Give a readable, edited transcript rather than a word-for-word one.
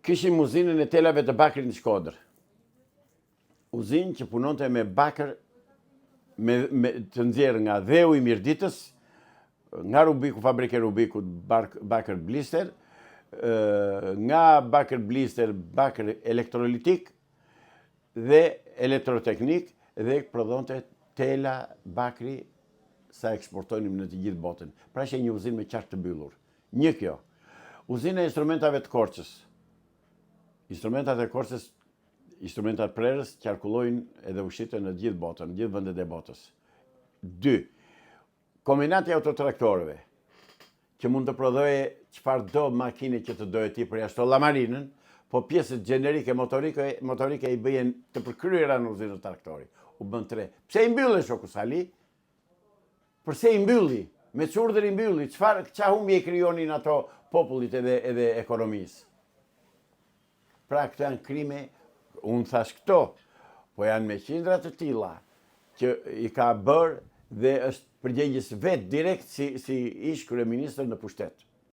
Kishim uzinën e telave të Bakrit në Shkodër. Uzinë që punonte me bakër të nxjerrë nga dheu i Mirditës, nga Rubiku, fabrike Rubikut, bakër blister, nga bakër blister, bakër elektrolitik dhe elektroteknik, dhe prodhonte tela bakri sa eksportojnim në të gjithë botën. Pra ishte një uzinë me qark të mbyllur. Një kjo. Uzina e instrumentave të Korçës. Instrumentat e Korçës, instrumentat prerës, qarkullojnë edhe ushqiten në gjithë botën, në gjithë vendet e botës. 2. Kombinati autotraktorëve, që mund të prodhoje çfarë do makine që të doje ti përjashto llamarinën, po pjesët gjenerike motorike i bëjen të përkryera në uzinën traktori. U bën 3. Pse i mbyllë shoku Sali? Përse i mbylli? Me çurdhër i mbylli. Çfarë humbje i krijonin ato popullit edhe ekonomisë? Pra këto janë krime, unë thash këto, po janë me qindra të tilla që i ka bërë dhe është përgjegjës vetë direkt si ish kryeministër në pushtet.